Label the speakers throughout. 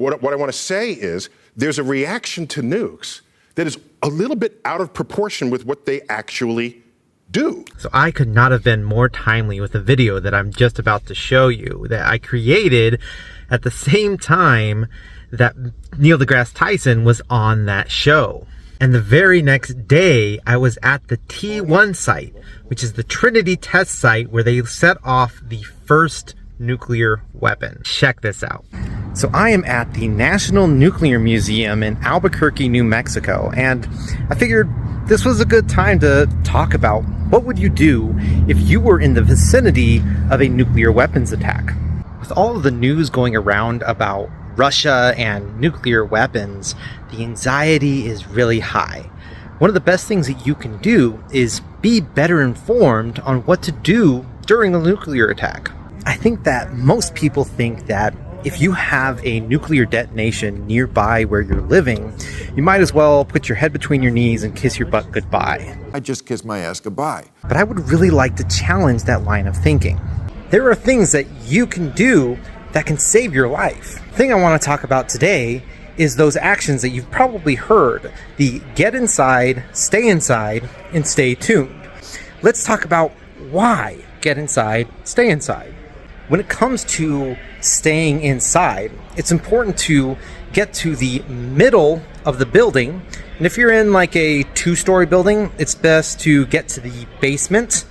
Speaker 1: What I want to say is there's a reaction to nukes that is a little bit out of proportion with what they actually do.
Speaker 2: So I could not have been more timely with the video that I'm just about to show you, that I created at the same time that Neil deGrasse Tyson was on that show. And the very next day, I was at the T1 site, which is the Trinity test site where they set off the first nuclear weapon. Check this out. So I am at the National Nuclear Museum in Albuquerque, New Mexico, and I figured this was a good time to talk about what would you do if you were in the vicinity of a nuclear weapons attack. With all of the news going around about Russia and nuclear weapons, the anxiety is really high. One of the best things that you can do is be better informed on what to do during a nuclear attack. I think that most people think that if you have a nuclear detonation nearby where you're living, you might as well put your head between your knees and kiss your butt goodbye.
Speaker 3: I just kissed my ass goodbye.
Speaker 2: But I would really like to challenge that line of thinking. There are things that you can do that can save your life. The thing I want to talk about today is those actions that you've probably heard. The get inside, and stay tuned. Let's talk about why get inside, stay inside. When it comes to staying inside, it's important to get to the middle of the building. And if you're in like a 2-story building, it's best to get to the basement.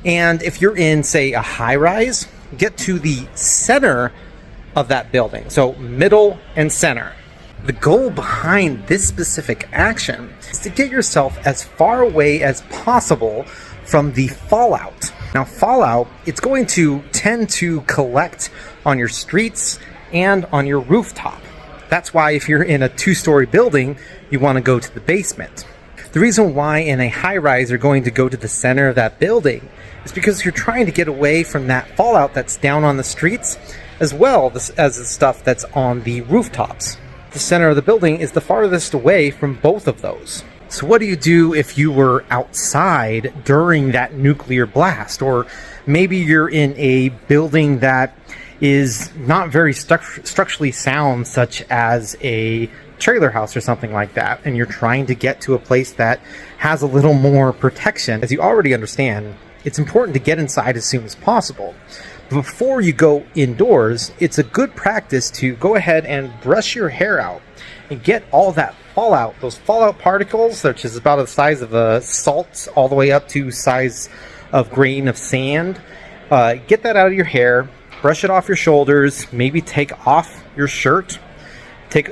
Speaker 2: And if you're in, say, a high-rise, get to the center of that building. So middle and center. The goal behind this specific action is to get yourself as far away as possible from the fallout. Now, fallout, it's going to tend to collect on your streets and on your rooftop. That's why if you're in a 2-story building, you want to go to the basement. The reason why in a high-rise you're going to go to the center of that building is because you're trying to get away from that fallout that's down on the streets, as well as the stuff that's on the rooftops. The center of the building is the farthest away from both of those. So what do you do if you were outside during that nuclear blast? Or maybe you're in a building that is not very structurally sound, such as a trailer house or something like that, and you're trying to get to a place that has a little more protection. As you already understand, it's important to get inside as soon as possible. Before you go indoors, it's a good practice to go ahead and brush your hair out and get all that fallout, those fallout particles, which is about the size of a salt all the way up to size of grain of sand. Get that out of your hair, brush it off your shoulders, maybe take off your shirt.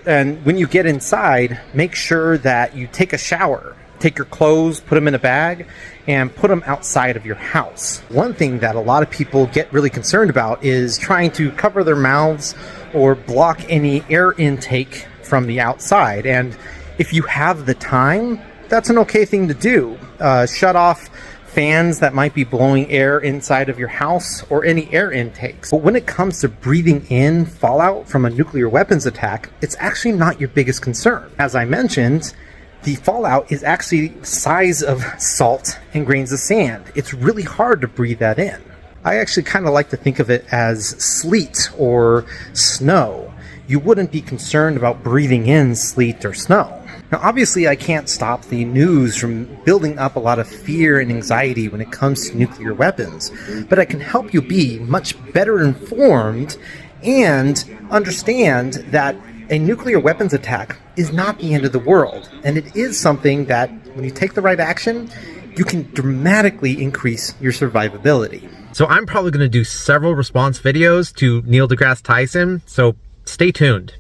Speaker 2: And when you get inside, make sure that you take a shower. Take your clothes, put them in a bag, and put them outside of your house. One thing that a lot of people get really concerned about is trying to cover their mouths or block any air intake from the outside. And if you have the time, that's an okay thing to do. Shut off fans that might be blowing air inside of your house or any air intakes. But when it comes to breathing in fallout from a nuclear weapons attack, it's actually not your biggest concern. As I mentioned, the fallout is actually the size of salt and grains of sand. It's really hard to breathe that in. I actually kind of like to think of it as sleet or snow. You wouldn't be concerned about breathing in sleet or snow. Now, obviously, I can't stop the news from building up a lot of fear and anxiety when it comes to nuclear weapons, but I can help you be much better informed and understand that a nuclear weapons attack is not the end of the world, and it is something that, when you take the right action, you can dramatically increase your survivability. So I'm probably going to do several response videos to Neil deGrasse Tyson, so stay tuned.